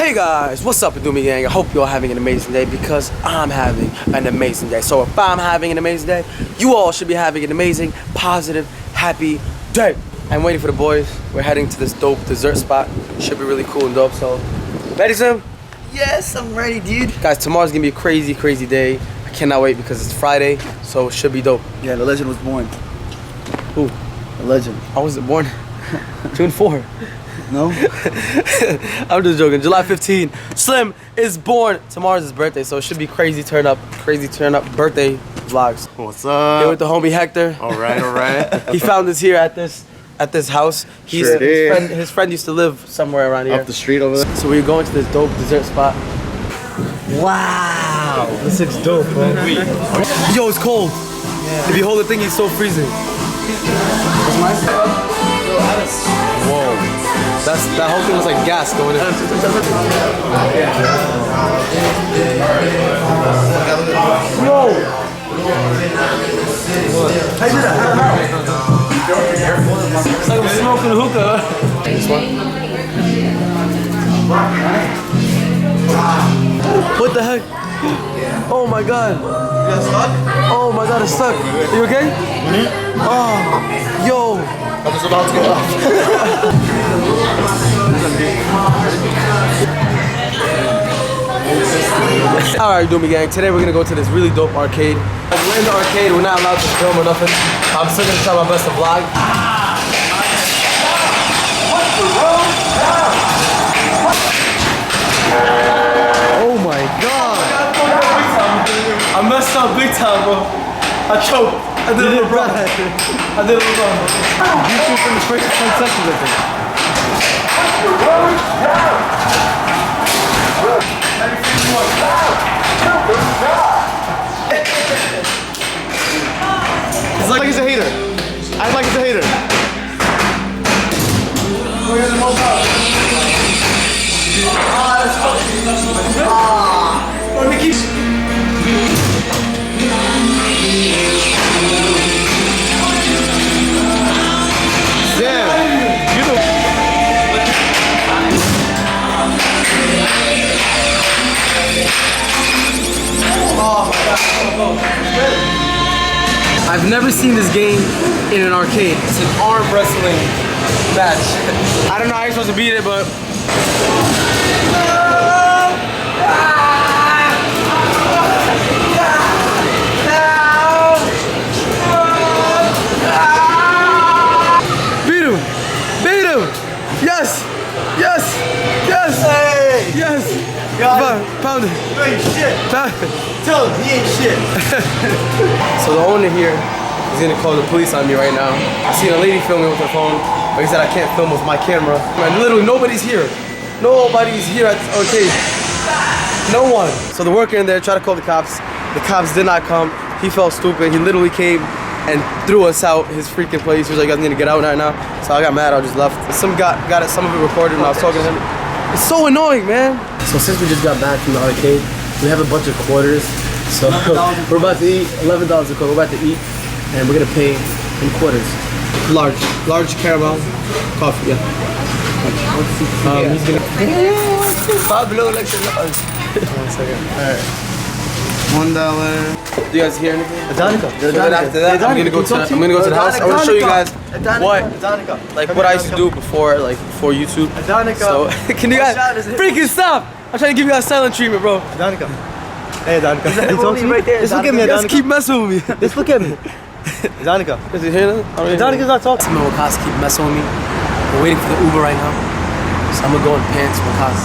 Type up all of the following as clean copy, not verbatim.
Hey guys, what's up, Adumi gang? I hope you're having an amazing day because I'm having an amazing day. So if I'm having an amazing day, you all should be having an amazing, positive, happy day. I'm waiting for the boys. We're heading to this dope dessert spot. Should be really cool and dope, so ready, Sim? Yes, I'm ready, dude. Guys, tomorrow's gonna be a crazy, crazy day. I cannot wait because it's Friday, so it should be dope. Yeah, the legend was born. Who? The legend. I was born June 4. No? I'm just joking. July 15. Slim is born. Tomorrow's his birthday, so it should be crazy turn up birthday vlogs. What's up? Here with the homie Hector. All right. He found us here at this house. Sure did. His friend used to live somewhere around here. Up the street over there. So we're going to this dope dessert spot. Wow, this looks dope, bro. Yo, it's cold. Yeah. If you hold the thing, it's so freezing. Whoa. That whole thing was like gas going in. Yo! It's like I'm smoking a hookah. This one? What the heck? Oh my god. Oh my god, it's stuck. You okay? Oh, yo. I was about to go off. Alright, Doomy gang, today we're gonna go to this really dope arcade. We're in the arcade, we're not allowed to film or nothing. I'm still gonna try my best to vlog. Oh my god! I messed up big time, bro. I choked. I did a little wrong. I did a little wrong. You shoot from the first 10 seconds, I think. It's like he's a hater. I like he's a hater. I've never seen this game in an arcade. It's an arm wrestling match. I don't know how you're supposed to beat it, but... Beat him! Beat him! Yes! Yes! Yes! Hey! Yes! Got it. Pound it! You ain't shit. Pound it! Tell him he ain't shit. So the owner here is gonna call the police on me right now. I seen a lady filming with her phone, but he said I can't film with my camera. Man, literally nobody's here. Nobody's here at this arcade. No one. So the worker in there tried to call the cops. The cops did not come. He felt stupid. He literally came and threw us out his freaking place. He was like, "You guys need to get out right now." So I got mad. I just left. Some got it. Some of it recorded when I was talking to him. It's so annoying, man. So since we just got back from the arcade, we have a bunch of quarters. So we're about to eat $11 a quarter. We're about to eat, and we're gonna pay in quarters. Large caramel coffee. Yeah. He's gonna. One second. All right. $1. Do you guys hear anything? Adanika. After that, I'm gonna go to the house. I'm gonna show you guys what I used to do before YouTube. So can you guys freaking stop? I'm trying to give you guys silent treatment, bro. Adanika. Hey, Adanika. Can you talk to me? Right there. Just look at me. Just keep messing with me. Just look at me. Adanika. Is he here? Adanika's not talking. Some Wakas keep messing with me. We're waiting for the Uber right now. So I'm gonna go in pants, Wakas.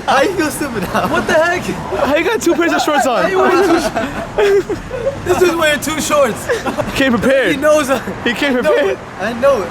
How you feel stupid now? What the heck? How you got 2 pairs of shorts on? This dude's wearing 2 shorts. He came prepared. He knows. He came prepared. I know it.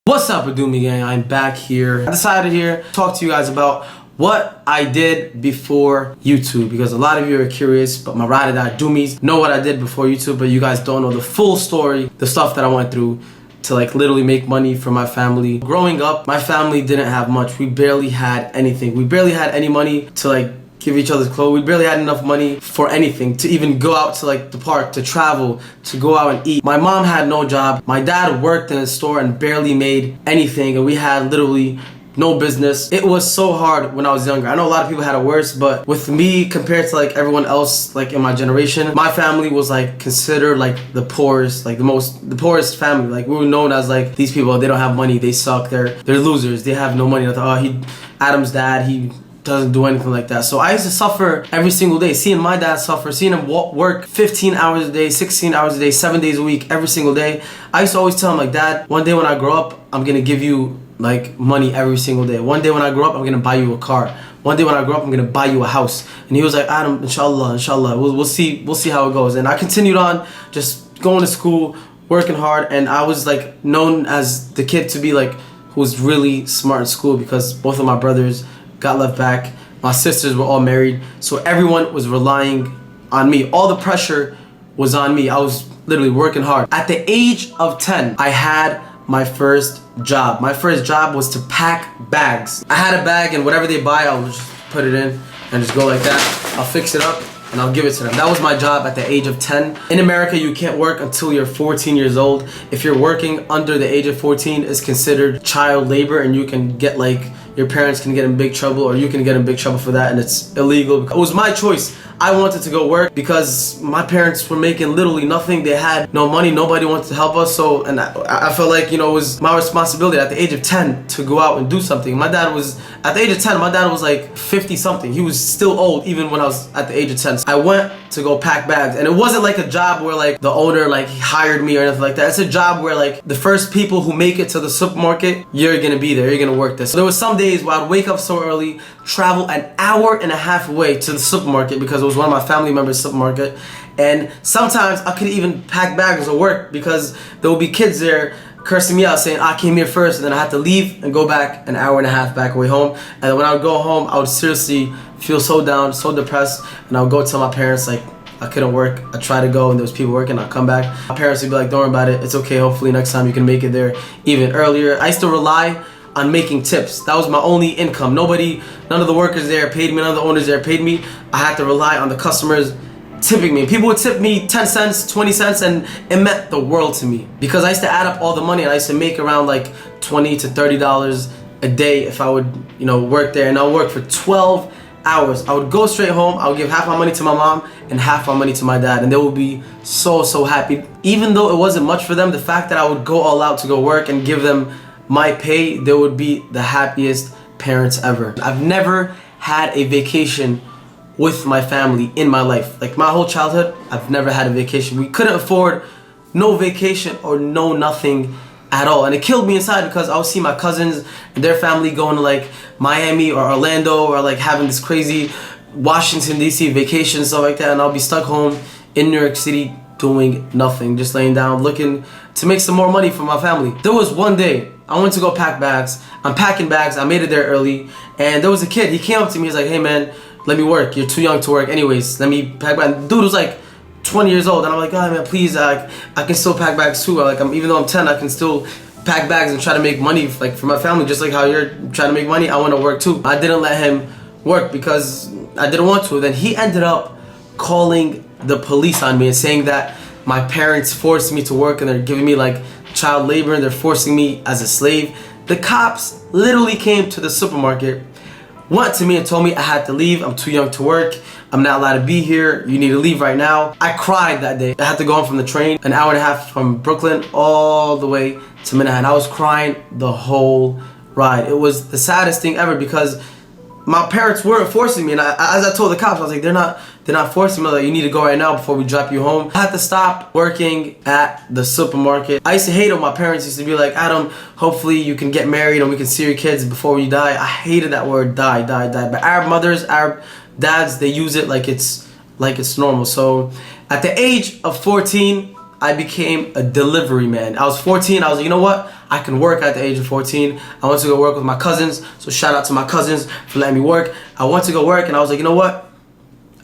What's up, Adumi gang? I'm back here. I decided here to talk to you guys about what I did before YouTube, because a lot of you are curious, but my ride or die Doomies know what I did before YouTube, but you guys don't know the full story, the stuff that I went through to like literally make money for my family. Growing up, my family didn't have much. We barely had anything. We barely had any money to like give each other clothes. We barely had enough money for anything, to even go out to like the park, to travel, to go out and eat. My mom had no job. My dad worked in a store and barely made anything, and we had literally no business. It was so hard when I was younger. I know a lot of people had it worse, but with me compared to like everyone else like in my generation, my family was like considered like the poorest, like the poorest family. Like we were known as like, these people, they don't have money, they suck, they're losers, they have no money. I thought, Adam's dad, he doesn't do anything like that. So I used to suffer every single day, seeing my dad suffer, seeing him work 15 hours a day, 16 hours a day, 7 days a week, every single day. I used to always tell him like, Dad, one day when I grow up, I'm gonna give you like money every single day. One day when I grow up, I'm gonna buy you a car. One day when I grow up, I'm gonna buy you a house. And he was like, Adam, inshallah, we'll see how it goes. And I continued on just going to school, working hard, and I was like known as the kid to be like who was really smart in school, because both of my brothers got left back. My sisters were all married, so everyone was relying on me. All the pressure was on me. I was literally working hard. At the age of 10, I had my first job. My first job was to pack bags. I had a bag, and whatever they buy, I'll just put it in and just go like that. I'll fix it up and I'll give it to them. That was my job at the age of 10. In America, you can't work until you're 14 years old. If you're working under the age of 14, it's considered child labor, and you can get like, your parents can get in big trouble, or you can get in big trouble for that, and it's illegal. It was my choice. I wanted to go work because my parents were making literally nothing. They had no money. Nobody wanted to help us. So, and I felt like, you know, it was my responsibility at the age of 10 to go out and do something. My dad was, at the age of 10, my dad was like 50 something. He was still old even when I was at the age of 10. So I went to go pack bags, and it wasn't like a job where like the owner like hired me or anything like that. It's a job where like the first people who make it to the supermarket, you're gonna be there, you're gonna work there. So there was some days where I'd wake up so early, travel an hour and a half away to the supermarket, because it was one of my family members' supermarket, and sometimes I couldn't even pack bags or work because there would be kids there cursing me out, saying I came here first, and then I had to leave and go back an hour and a half back away home. And when I would go home, I would seriously feel so down, so depressed, and I would go tell my parents like I couldn't work. I tried to go and there was people working. I'd come back. My parents would be like, don't worry about it, it's okay, hopefully next time you can make it there even earlier. I used to rely on making tips. That was my only income. None of the workers there paid me, none of the owners there paid me. I had to rely on the customers tipping me. People would tip me 10 cents, 20 cents, and it meant the world to me, because I used to add up all the money, and I used to make around like $20 to $30 a day if I would, you know, work there. And I'll work for 12 hours. I would go straight home. I would give half my money to my mom and half my money to my dad, and they would be so happy. Even though it wasn't much for them, the fact that I would go all out to go work and give them my pay, they would be the happiest parents ever. I've never had a vacation with my family in my life. Like my whole childhood, I've never had a vacation. We couldn't afford no vacation or no nothing at all. And it killed me inside, because I would see my cousins and their family going to like Miami or Orlando, or like having this crazy Washington DC vacation, stuff like that, and I'll be stuck home in New York City doing nothing, just laying down looking to make some more money for my family. There was one day I went to go pack bags. I'm packing bags. I made it there early, and there was a kid. He came up to me. He's like, "Hey man, let me work. You're too young to work. Anyways, let me pack bags." Dude was like 20 years old, and I'm like, "God man, please, I can still pack bags too. Like, even though I'm 10, I can still pack bags and try to make money like for my family, just like how you're trying to make money. I want to work too." I didn't let him work because I didn't want to. Then he ended up calling the police on me and saying that my parents forced me to work, and they're giving me like child labor, and they're forcing me as a slave. The cops literally came to the supermarket, went to me and told me I had to leave. I'm too young to work. I'm not allowed to be here. You need to leave right now. I cried that day. I had to go home from the train, an hour and a half from Brooklyn all the way to Manhattan. I was crying the whole ride. It was the saddest thing ever, because my parents weren't forcing me, and as I told the cops, I was like, they're not forcing me. Like, you need to go right now before we drop you home. I had to stop working at the supermarket. I used to hate it when my parents used to be like, "Adam, hopefully you can get married and we can see your kids before you die." I hated that word, die. But Arab mothers, Arab dads, they use it like it's normal. So at the age of 14, I became a delivery man. I was 14. I was like, you know what? I can work at the age of 14. I went to go work with my cousins. So shout out to my cousins for letting me work. I went to go work, and I was like, you know what?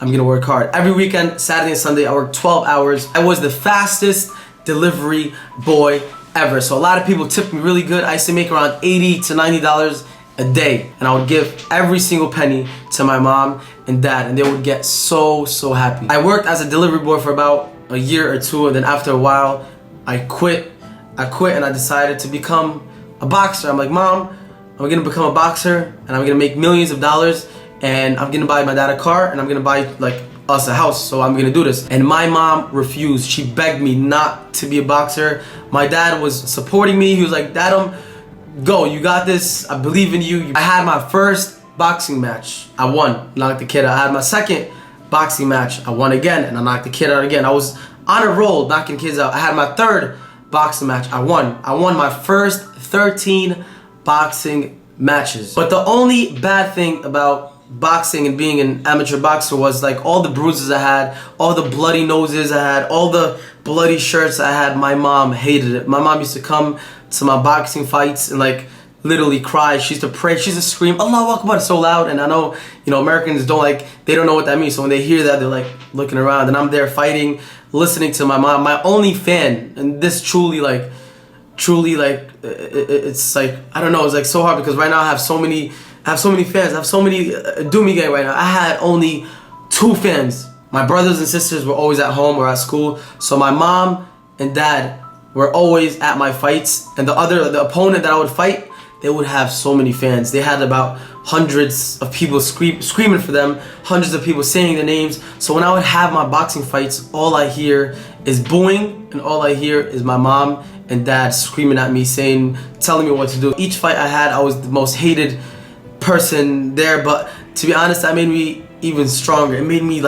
I'm gonna work hard. Every weekend, Saturday and Sunday, I worked 12 hours. I was the fastest delivery boy ever. So a lot of people tipped me really good. I used to make around $80 to $90 a day, and I would give every single penny to my mom and dad, and they would get so happy. I worked as a delivery boy for about a year or two, and then after a while I quit and I decided to become a boxer. I'm like, Mom, I'm gonna become a boxer and I'm gonna make millions of dollars, and I'm gonna buy my dad a car, and I'm gonna buy like us a house, so I'm gonna do this. And my mom refused. She begged me not to be a boxer. My dad was supporting me. He was like, Dad, go, you got this, I believe in you. I had my first boxing match, I won, knocked the kid out. I had my second boxing match, I won again, and I knocked the kid out again. I was on a roll knocking kids out. I had my third boxing match, I won my first 13 boxing matches. But the only bad thing about boxing and being an amateur boxer was like all the bruises I had, all the bloody noses I had, all the bloody shirts I had. My mom hated it. My mom used to come to my boxing fights and like literally cry. She used to pray, she used to scream Allahu Akbar so loud, and I know, you know, Americans they don't know what that means, so when they hear that they're like looking around, and I'm there fighting, listening to my mom, my only fan. And this truly it's like, I don't know, it's like so hard because right now I have so many fans. I have so many Doomy gang right now. I had only 2 fans. My brothers and sisters were always at home or at school, so my mom and dad were always at my fights, and the opponent that I would fight, they would have so many fans. They had about hundreds of people screaming for them, hundreds of people saying their names. So when I would have my boxing fights, all I hear is booing, and all I hear is my mom and dad screaming at me, telling me what to do. Each fight I had, I was the most hated person there, but to be honest, that made me even stronger. It made me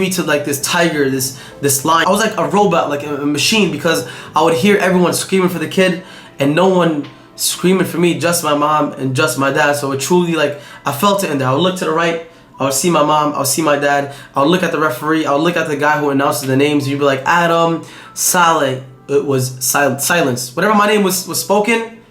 to like this tiger, this lion. I was like a robot, like a machine, because I would hear everyone screaming for the kid and no one screaming for me, just my mom and just my dad. So it truly, like, I felt it in there. I would look to the right, I would see my mom, I would see my dad, I would look at the referee, I would look at the guy who announces the names, and you'd be like, Adam, Saleh. It was silence. Whatever my name was spoken,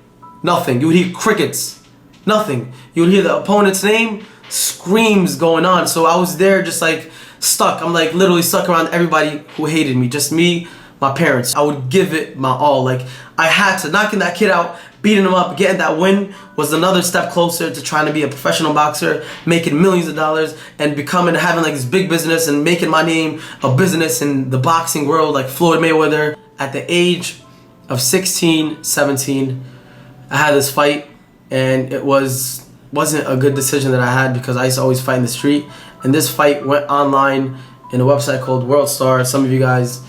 nothing. You would hear crickets, nothing. You would hear the opponent's name, screams going on. So I was there just like stuck. I'm like literally stuck around everybody who hated me, just me, my parents. I would give it my all. Like, I had to. Knocking that kid out, beating him up, getting that win was another step closer to trying to be a professional boxer, making millions of dollars, and having like this big business and making my name a business in the boxing world, like Floyd Mayweather. At the age of 16, 17, I had this fight, and it wasn't a good decision that I had because I used to always fight in the street. And this fight went online in a website called World Star. Some of you guys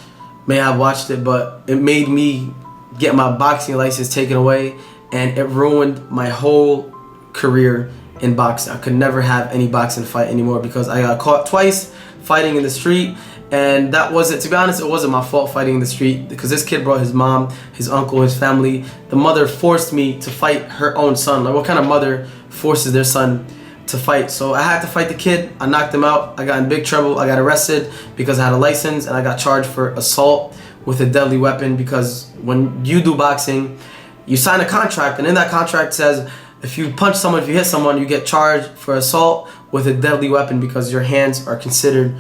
may have watched it, but it made me get my boxing license taken away, and it ruined my whole career in boxing. I could never have any boxing fight anymore because I got caught twice fighting in the street. And that wasn't, to be honest, it wasn't my fault fighting in the street, because this kid brought his mom, his uncle, his family. The mother forced me to fight her own son. Like, what kind of mother forces their son to fight? So I had to fight the kid. I knocked him out. I got in big trouble. I got arrested because I had a license, and I got charged for assault with a deadly weapon, because when you do boxing, you sign a contract, and in that contract says if you punch someone, if you hit someone, you get charged for assault with a deadly weapon because your hands are considered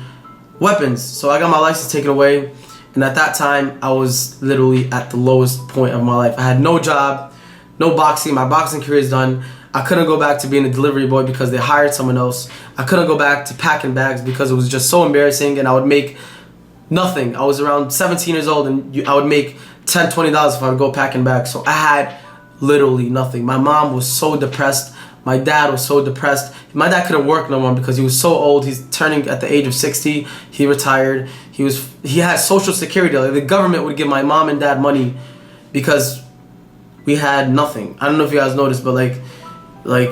weapons. So I got my license taken away, and at that time I was literally at the lowest point of my life. I had no job, no boxing. My boxing career is done. I couldn't go back to being a delivery boy because they hired someone else. I couldn't go back to packing bags because it was just so embarrassing, and I would make nothing. I was around 17 years old, and I would make $10, $20 if I would go packing bags. So I had literally nothing. My mom was so depressed. My dad was so depressed. My dad couldn't work no more because he was so old. He's turning at the age of 60. He retired. He had Social Security. Like, the government would give my mom and dad money because we had nothing. I don't know if you guys noticed, but like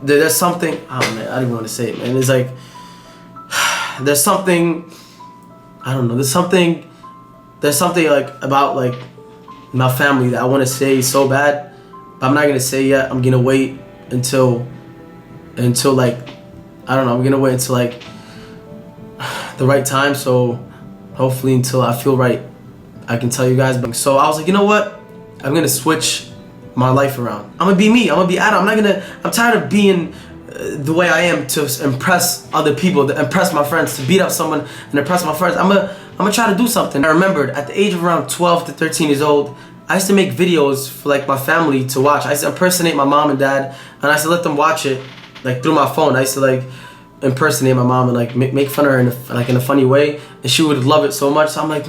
there's something. Oh man, I don't even want to say it, man. It's like there's something. I don't know. There's something like about like my family that I want to say so bad, but I'm not gonna say yet. I'm gonna wait until like, I don't know, I'm gonna wait until like the right time. So hopefully until I feel right, I can tell you guys. So I was like, you know what? I'm gonna switch my life around. I'm gonna be me. I'm gonna be Adam. I'm tired of being the way I am to impress other people, to impress my friends, to beat up someone and impress my friends. I'm gonna try to do something. I remembered at the age of around 12 to 13 years old, I used to make videos for like my family to watch. I used to impersonate my mom and dad, and I used to let them watch it like through my phone. I used to like impersonate my mom and like make fun of her in a funny way, and she would love it so much. So I'm like,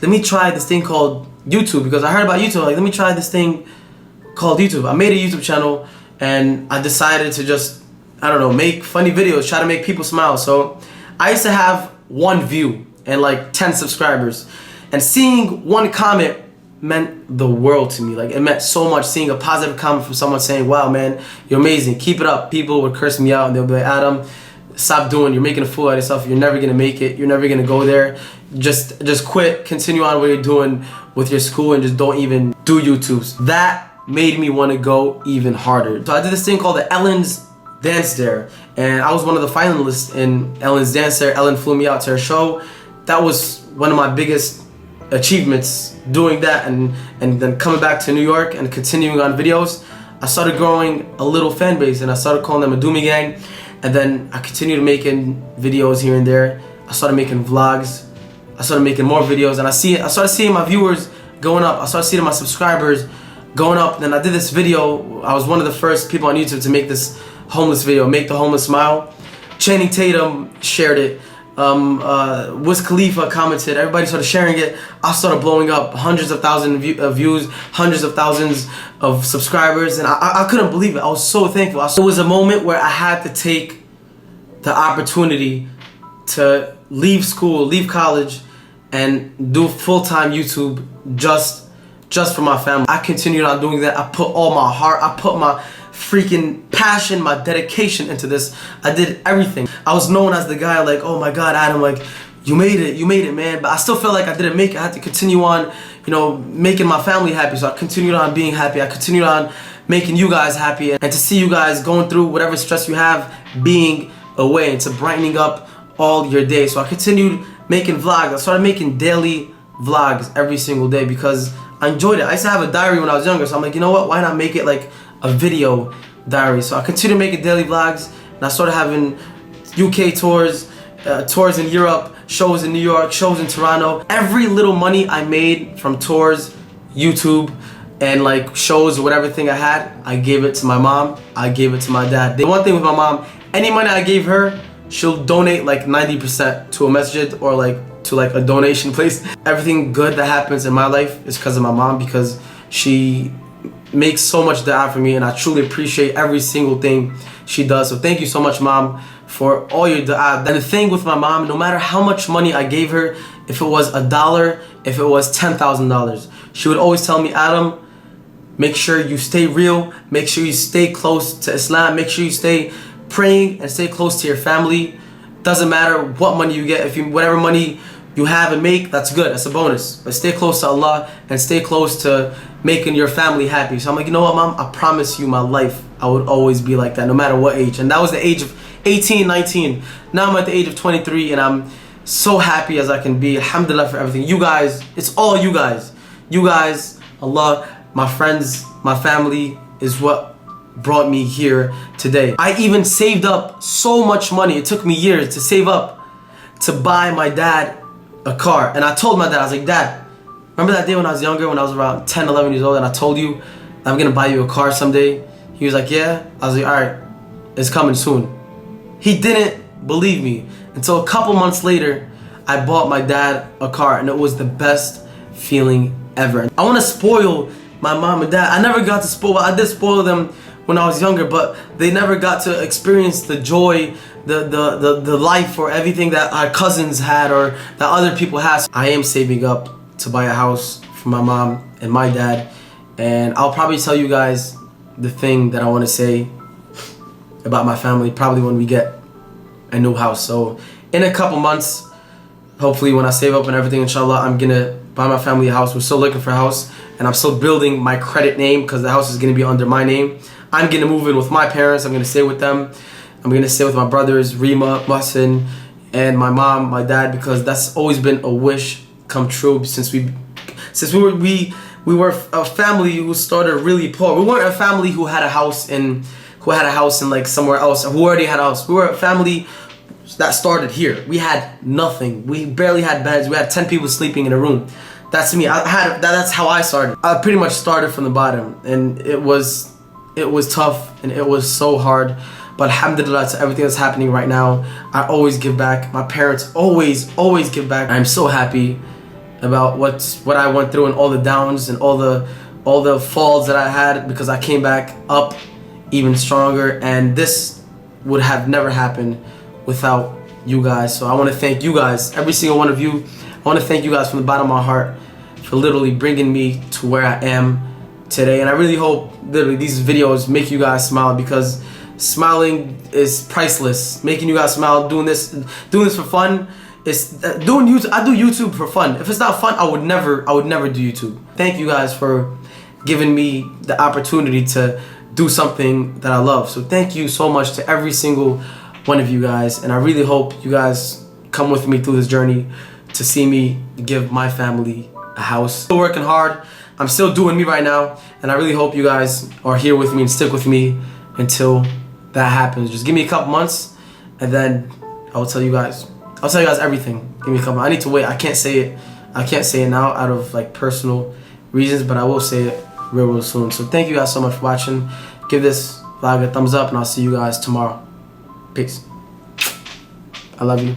let me try this thing called YouTube, because I heard about YouTube. Like, let me try this thing called YouTube. I made a YouTube channel, and I decided to just, I don't know, make funny videos, try to make people smile. So I used to have 1 view and like 10 subscribers, and seeing 1 comment meant the world to me. Like, it meant so much, seeing a positive comment from someone saying, wow man, you're amazing, keep it up. People would curse me out and they'll be like, Adam, stop doing, you're making a fool out of yourself, you're never gonna make it, you're never gonna go there, just quit, continue on what you're doing with your school, and just don't even do YouTubes. That made me want to go even harder. So I did this thing called the Ellen's Dance Dare, and I was one of the finalists in Ellen's Dance Dare. Ellen flew me out to her show. That was one of my biggest achievements, doing that, and then coming back to New York and continuing on videos. I started growing a little fan base, and I started calling them a Doomy Gang, and then I continued making videos here and there. I started making vlogs. I started making more videos, and I started seeing my viewers going up. I started seeing my subscribers going up. Then I did this video. I was one of the first people on YouTube to make this homeless video, Make the Homeless Smile. Channing Tatum shared it. Wiz Khalifa commented. Everybody started sharing it. I started blowing up, hundreds of thousands of views, hundreds of thousands of subscribers, and I couldn't believe it. I was so thankful. It was a moment where I had to take the opportunity to leave school, leave college, and do full-time YouTube just for my family. I continued on doing that. I put all my heart, I put my freaking passion, my dedication into this. I did everything. I was known as the guy like, oh my God, Adam, like, you made it, man. But I still felt like I didn't make it. I had to continue on, you know, making my family happy. So I continued on being happy. I continued on making you guys happy, and to see you guys going through whatever stress you have being away, and to brightening up all your day. So I continued making vlogs. I started making daily vlogs every single day because I enjoyed it. I used to have a diary when I was younger, so I'm like, you know what, why not make it like a video diary? So I continued making daily vlogs, and I started having UK tours, tours in Europe, shows in New York, shows in Toronto. Every little money I made from tours, YouTube, and like shows or whatever thing I had, I gave it to my mom, I gave it to my dad. The one thing with my mom, any money I gave her, she'll donate like 90% to a masjid or like to like a donation place. Everything good that happens in my life is because of my mom, because she makes so much dua for me, and I truly appreciate every single thing she does. So thank you so much, Mom, for all your dua. And the thing with my mom, no matter how much money I gave her, if it was $1, if it was $10,000, she would always tell me, Adam, make sure you stay real, make sure you stay close to Islam, make sure you stay praying and stay close to your family. Doesn't matter what money you get, whatever money you have and make, that's good, that's a bonus. But stay close to Allah and stay close to making your family happy. So I'm like, you know what, Mom, I promise you my life, I would always be like that, no matter what age. And that was the age of 18, 19. Now I'm at the age of 23, and I'm so happy as I can be. Alhamdulillah for everything. You guys, it's all you guys. You guys, Allah, my friends, my family is what brought me here today. I even saved up so much money. It took me years to save up to buy my dad a car. And I told my dad, I was like, Dad, remember that day when I was younger, when I was around 10, 11 years old, and I told you I'm gonna buy you a car someday? He was like, yeah. I was like, alright, it's coming soon. He didn't believe me until a couple months later. I bought my dad a car, and it was the best feeling ever. I want to spoil my mom and dad. I never got to spoil, I did spoil them when I was younger, but they never got to experience the joy, the life, or everything that our cousins had or that other people had. I am saving up to buy a house for my mom and my dad, and I'll probably tell you guys the thing that I want to say about my family probably when we get a new house. So in a couple months, hopefully when I save up and everything, inshallah, I'm gonna buy my family a house. We're still looking for a house, and I'm still building my credit name because the house is gonna be under my name. I'm gonna move in with my parents. I'm gonna stay with them. I'm gonna stay with my brothers, Rima, Muhsin, and my mom, my dad, because that's always been a wish come true since we were a family who started really poor. We weren't a family who had a house in like somewhere else, who already had a house. We were a family that started here. We had nothing. We barely had beds. We had 10 people sleeping in a room. that's me. That's how I started. I pretty much started from the bottom, and it was tough and it was so hard. But alhamdulillah to everything that's happening right now, I always give back. My parents always give back. I'm so happy about what I went through and all the downs and all the falls that I had, because I came back up even stronger, and this would have never happened without you guys. So I want to thank you guys, every single one of you. I want to thank you guys from the bottom of my heart for literally bringing me to where I am today. And I really hope literally these videos make you guys smile, because smiling is priceless. Making you guys smile, doing this for fun. It's doing YouTube. I do YouTube for fun. If it's not fun, I would never do YouTube. Thank you guys for giving me the opportunity to do something that I love. So thank you so much to every single one of you guys, and I really hope you guys come with me through this journey to see me give my family a house. Still working hard. I'm still doing me right now, and I really hope you guys are here with me and stick with me until that happens. Just give me a couple months, and then I'll tell you guys everything. Give me a couple. I need to wait. I can't say it now out of like personal reasons, but I will say it real soon. So thank you guys so much for watching. Give this vlog a thumbs up, and I'll see you guys tomorrow. Peace. I love you.